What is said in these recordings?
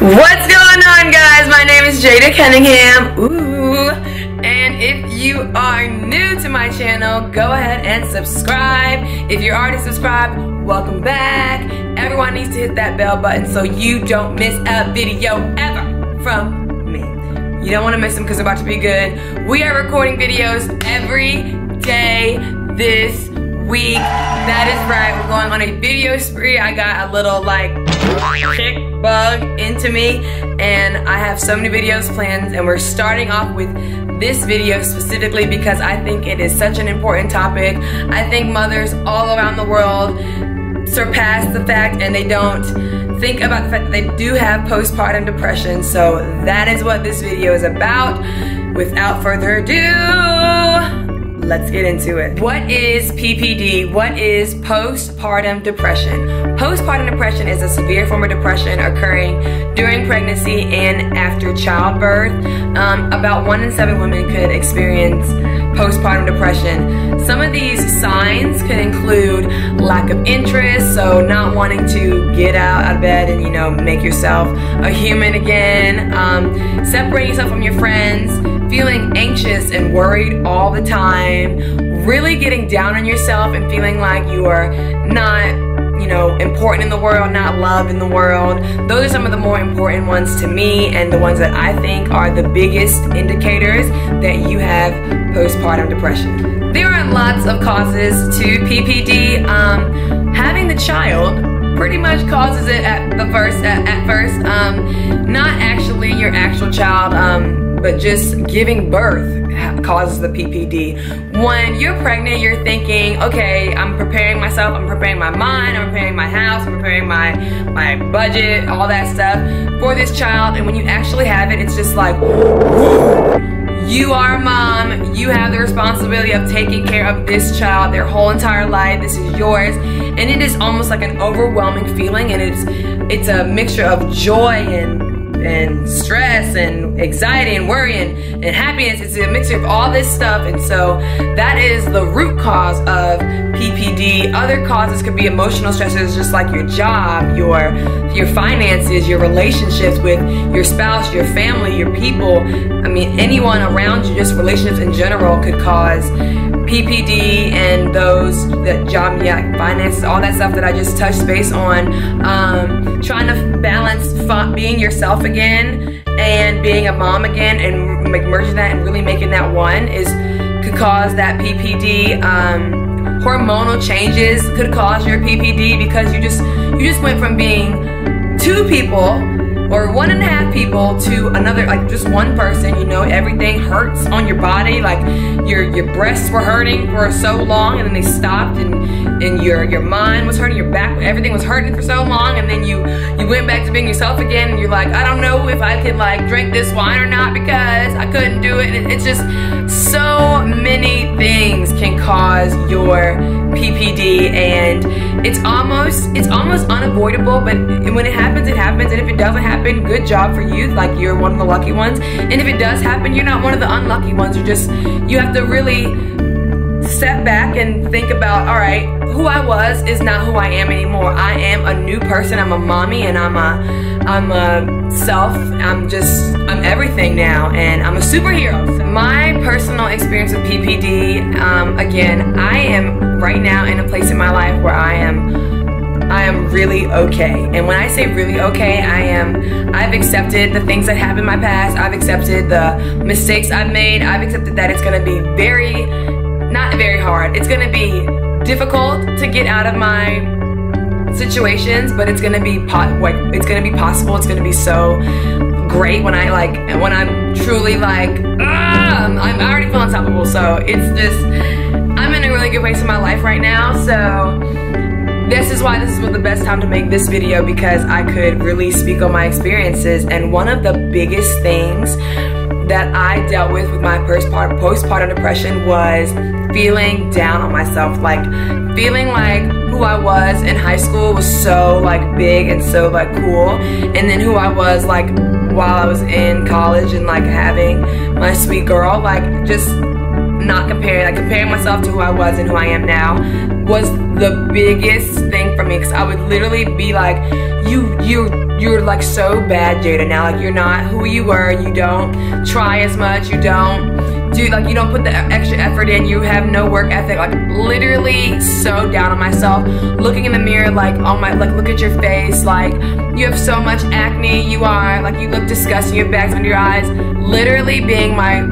What's going on, guys? My name is Jadacunningham. Ooh. And if you are new to my channel, go ahead and subscribe. If you're already subscribed, welcome back. Everyone needs to hit that bell button so you don't miss a video ever from me. You don't want to miss them because they're about to be good. We are recording videos every day this week. That is right, we're going on a video spree. I got a little chick bug into me and I have so many videos planned, and we're starting off with this video specifically because I think it is such an important topic. I think mothers all around the world surpass the fact, and they don't think about the fact that they do have postpartum depression. So that is what this video is about. Without further ado, let's get into it. What is PPD? What is postpartum depression? Postpartum depression is a severe form of depression occurring during pregnancy and after childbirth. About 1 in 7 women could experience postpartum depression. Some of these signs could include lack of interest, so not wanting to get out of bed and, you know, make yourself a human again, separating yourself from your friends, feeling anxious and worried all the time, really getting down on yourself and feeling like you are not, you know, important in the world, not loved in the world. Those are some of the more important ones to me, and the ones that I think are the biggest indicators that you have postpartum depression. There are lots of causes to PPD. Having the child pretty much causes it at first. Not actually your actual child, but just giving birth causes the PPD. When you're pregnant, you're thinking, okay, I'm preparing myself, I'm preparing my mind, I'm preparing my house, I'm preparing my budget, all that stuff for this child. And when you actually have it, it's just like, whoa. You are a mom, you have the responsibility of taking care of this child their whole entire life. This is yours, and it is almost like an overwhelming feeling, and it's a mixture of joy and stress and anxiety and worry and happiness. It's a mixture of all this stuff, and so that is the root cause of PPD. Other causes could be emotional stressors, just like your job, your finances, your relationships with your spouse, your family, your people. I mean, anyone around you, just relationships in general could cause PPD, and those, that job, finances, all that stuff that I just touched base on. Trying to balance being yourself again and being a mom again, and merging that and really making that one could cause that PPD. Hormonal changes could cause your PPD because you just went from being 2 people or 1.5 people to another, like just one person. You know, everything hurts on your body, like your breasts were hurting for so long and then they stopped, and your mind was hurting, your back, everything was hurting for so long, and then you went back to being yourself again, and you're like, I don't know if I could drink this wine or not because I couldn't do it. And it's just so many things can cause your PPD, and it's almost unavoidable. But when it happens, it happens, and if it doesn't happen, good job for you, like you're one of the lucky ones. And if it does happen, you're not one of the unlucky ones. You have to really step back and think about, all right, who I was is not who I am anymore. I am a new person. I'm a mommy, and I'm a self. I'm everything now, and I'm a superhero. So my personal experience with PPD, again, I am right now in a place in my life where I am really okay. And when I say really okay, I've accepted the things that happened in my past. I've accepted the mistakes I've made. I've accepted that it's gonna be not very hard. It's gonna be difficult to get out of my situations, but it's gonna be possible. It's gonna be so great when I'm truly I'm already feeling unstoppable. So it's just, I'm in a really good place in my life right now. So this is the best time to make this video, because I could really speak on my experiences. And one of the biggest things that I dealt with my postpartum depression was feeling down on myself, feeling like who I was in high school was so big and so cool, and then who I was while I was in college and having my sweet girl, just not comparing myself to who I was and who I am now was the biggest thing for me, because I would literally be like, you're you're like so bad, Jada, now. Like, you're not who you were. You don't try as much. You don't do, like, you don't put the extra effort in. You have no work ethic. Like, literally so down on myself. Looking in the mirror, like, oh my, like, look at your face. Like, you have so much acne. You are, like, you look disgusting. You have bags under your eyes. Literally being my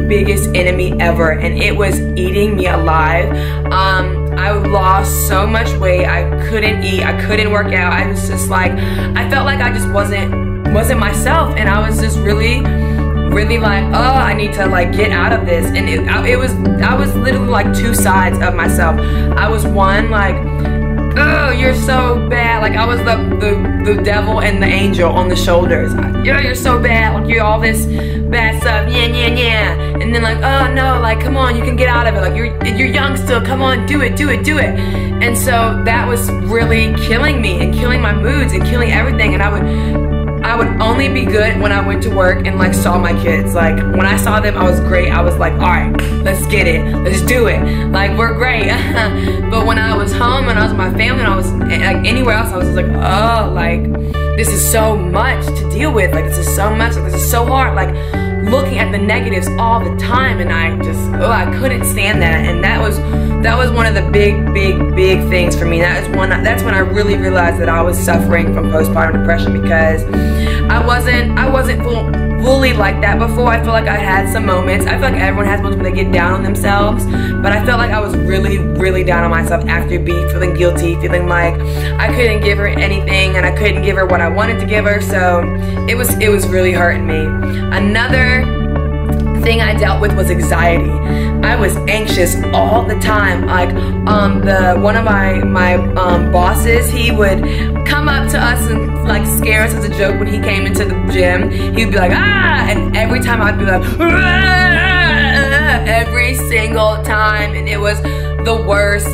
biggest enemy ever, and it was eating me alive. I lost so much weight. I couldn't eat. I couldn't work out. I was just like, I felt like I just wasn't myself, and I was just really like, oh, I need to like get out of this. And I was literally like two sides of myself. I was one like, oh, you're so bad. Like, I was the devil and the angel on the shoulders. Yeah, you're so bad. Like, you're all this bad stuff. Yeah. And then like, oh no, like, come on, you can get out of it. Like, you're young still. Come on, do it. And so that was really killing me and killing my moods and killing everything. And I would only be good when I went to work and like saw my kids. Like, when I saw them, I was great. I was like, all right, let's get it. Let's do it. Like, we're great. But when I was home and I was with my family and I was like anywhere else, I was like, oh, like, this is so much to deal with. Like, this is so much. Like, this is so hard. Like, looking at the negatives all the time, and I just, I couldn't stand that. And that was one of the big things for me. That's when I really realized that I was suffering from postpartum depression, because I wasn't fully like that before. I feel like I had some moments. I feel like everyone has moments when they get down on themselves, but I felt like I was really down on myself after feeling guilty, feeling like I couldn't give her anything and I couldn't give her what I wanted to give her. So it was really hurting me. Another thing I dealt with was anxiety. I was anxious all the time. Like, one of my bosses, he would come up to us and like scare us as a joke when he came into the gym. He'd be like, ah, and every time I'd be like, ah, every single time, and it was the worst.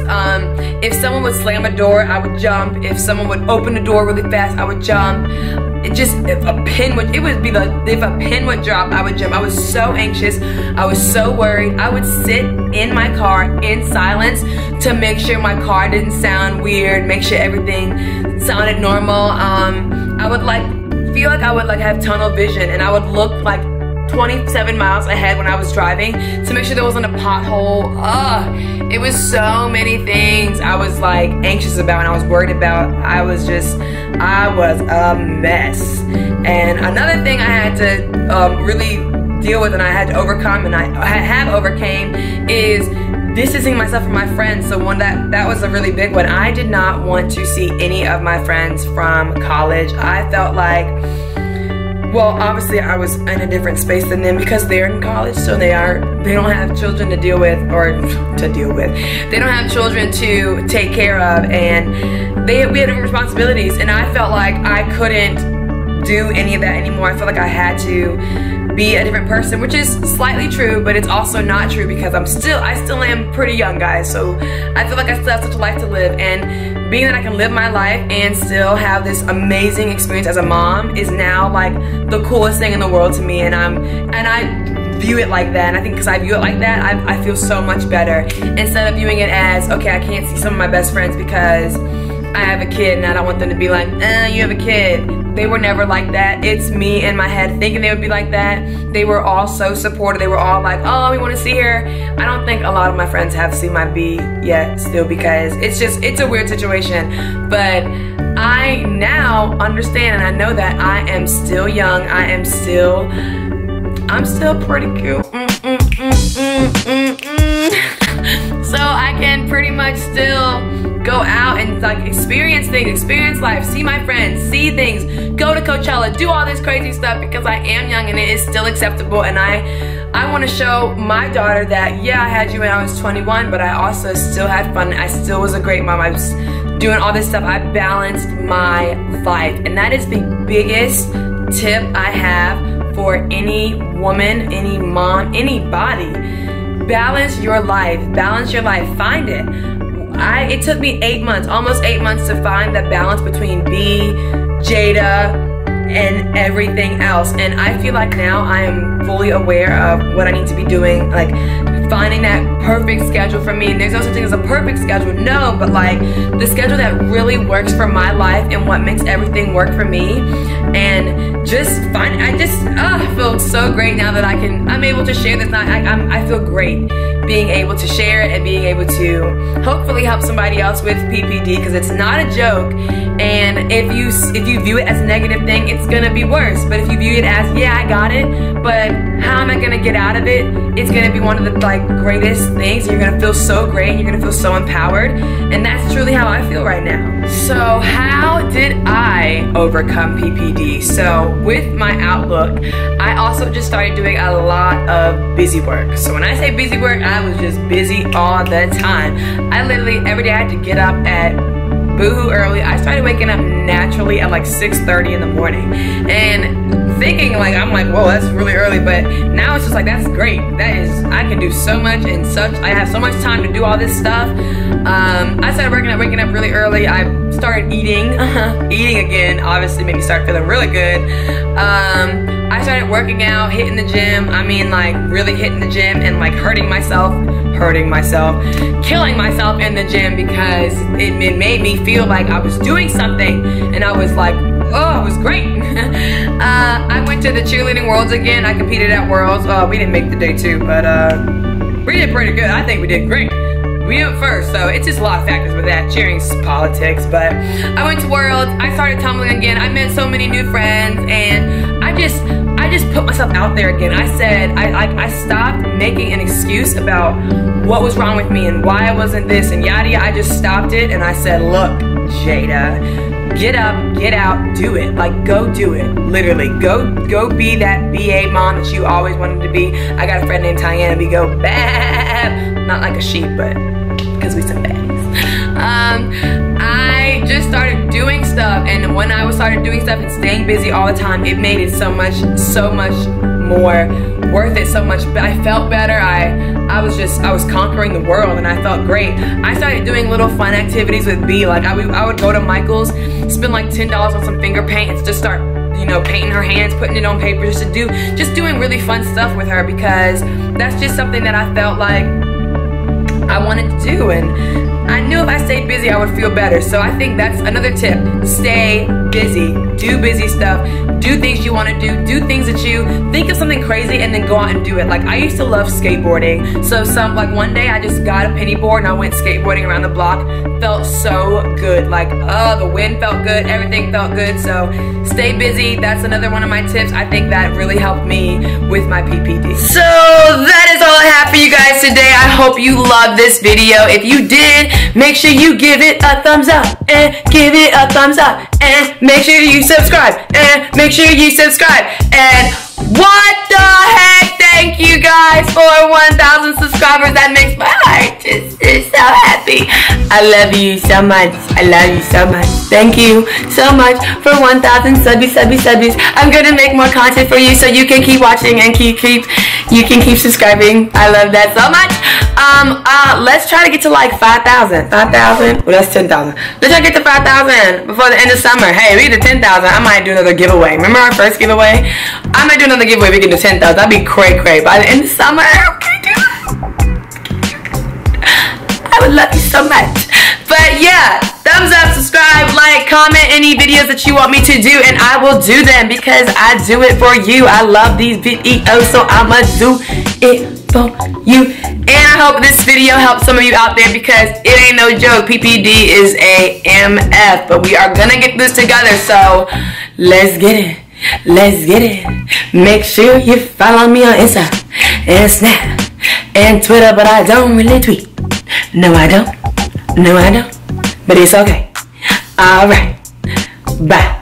If someone would slam a door, I would jump. If someone would open the door really fast, I would jump. If a pin would drop, I would jump. I was so anxious. I was so worried. I would sit in my car in silence to make sure my car didn't sound weird, make sure everything sounded normal. I would feel like I would have tunnel vision, and I would look like 27 miles ahead when I was driving to make sure there wasn't a pothole. It was so many things I was like anxious about and I was worried about. I was a mess. And another thing I had to really deal with, and I had to overcome, and I have overcame, is distancing myself from my friends. So that was a really big one. I did not want to see any of my friends from college. I felt like, well, obviously I was in a different space than them because they're in college, so they don't have children to deal with, they don't have children to take care of, and we had different responsibilities, and I felt like I couldn't do any of that anymore. I felt like I had to be a different person, which is slightly true, but it's also not true because I still am pretty young, guys, so I feel like I still have such a life to live, and being that I can live my life and still have this amazing experience as a mom is now like the coolest thing in the world to me, and I view it like that. And I think because I view it like that, I feel so much better instead of viewing it as, okay, I can't see some of my best friends because I have a kid and I don't want them to be like, you have a kid. They were never like that. It's me in my head thinking they would be like that. They were all so supportive. They were all like, oh, we want to see her. I don't think a lot of my friends have seen my B yet still, because it's a weird situation. But I now understand, and I know that I am still young. I'm still pretty cute. So I can pretty much still go out and like experience things, experience life, see my friends, see things, go to Coachella, do all this crazy stuff because I am young and it is still acceptable. And I want to show my daughter that, yeah, I had you when I was 21, but I also still had fun. I still was a great mom. I was doing all this stuff. I balanced my life, and that is the biggest tip I have for any woman, any mom, anybody. Balance your life. Balance your life. Find it. It took me 8 months, almost 8 months, to find that balance between B, Jada, and everything else. And I feel like now I am fully aware of what I need to be doing, like finding that perfect schedule for me. And there's no such thing as a perfect schedule, no, but like the schedule that really works for my life and what makes everything work for me. And just I feel so great now that I'm able to share this. I feel great being able to share it and being able to hopefully help somebody else with PPD, because it's not a joke. And if you view it as a negative thing, it's gonna be worse. But if you view it as, yeah, I got it, but how am I gonna get out of it? It's gonna be one of the like greatest things. You're gonna feel so great, and you're gonna feel so empowered. And that's truly how I feel right now. So how did I overcome PPD? So with my outlook, I also just started doing a lot of busy work. So when I say busy work, I was just busy all the time. I literally every day I had to get up at boohoo early. I started waking up naturally at like 6:30 in the morning, and thinking like, I'm like, whoa, that's really early. But now it's just like, that's great. I can do so much, and I have so much time to do all this stuff. I started waking up really early. I started eating again, obviously made me start feeling really good. I started working out, hitting the gym. I mean, like really hitting the gym and like hurting myself, killing myself in the gym, because it made me feel like I was doing something, and I was like, oh, it was great. I went to the cheerleading worlds again. I competed at worlds. We didn't make the day 2, but we did pretty good. I think we did great. We went first, so it's just a lot of factors with that. Cheering's politics, but I went to worlds. I started tumbling again. I met so many new friends, and I just put myself out there again. I said, I stopped making an excuse about what was wrong with me and why I wasn't this and yada yada. I just stopped it, and I said, look, Jada, get up, get out, do it. Like, go do it. Literally, go be that BA mom that you always wanted to be. I got a friend named Tiana. We go bad, not like a sheep, but because we some baddies. I just started doing stuff, and when I started doing stuff and staying busy all the time, it made it so much more worth it, so much. I felt better. I was conquering the world, and I felt great. I started doing little fun activities with B. Like I would go to Michael's, spend like $10 on some finger paint, and just start, you know, painting her hands, putting it on paper, just doing really fun stuff with her, because that's just something that I felt like I wanted to do, and I knew if I stayed busy I would feel better. So I think that's another tip. Stay busy. Do busy stuff. Do things you want to do. Do things that you think of something crazy and then go out and do it. Like I used to love skateboarding. So like one day I just got a penny board and I went skateboarding around the block. Felt so good. Like, oh, the wind felt good. Everything felt good. So stay busy. That's another one of my tips. I think that really helped me with my PPD. So that is all I have for you guys today. I hope you loved this video. If you did, make sure you give it a thumbs up, and give it a thumbs up, and make sure you subscribe, and make sure you subscribe. And what the heck? Thank you guys for 1,000 subscribers. That makes my heart just so happy. I love you so much. I love you so much. Thank you so much for 1,000 subbies. I'm gonna make more content for you so you can keep watching and you can keep subscribing. I love that so much. Let's try to get to like 5,000. 5,000? Well, that's 10,000. Let's try to get to 5,000 before the end of summer. Hey, we get to 10,000. I might do another giveaway. Remember our first giveaway? I might do another giveaway. We can do 10,000. That'd be cray. By the end of summer, okay, I would love you so much. But yeah, thumbs up, subscribe, like, comment any videos that you want me to do, and I will do them because I do it for you. I love these videos, so I'ma do it for you. And I hope this video helps some of you out there, because it ain't no joke. PPD is a MF, but we are gonna get this together, so let's get it. Let's get it. Make sure you follow me on Insta and Snap and Twitter, but I don't really tweet. No, I don't. But it's okay. Alright. Bye.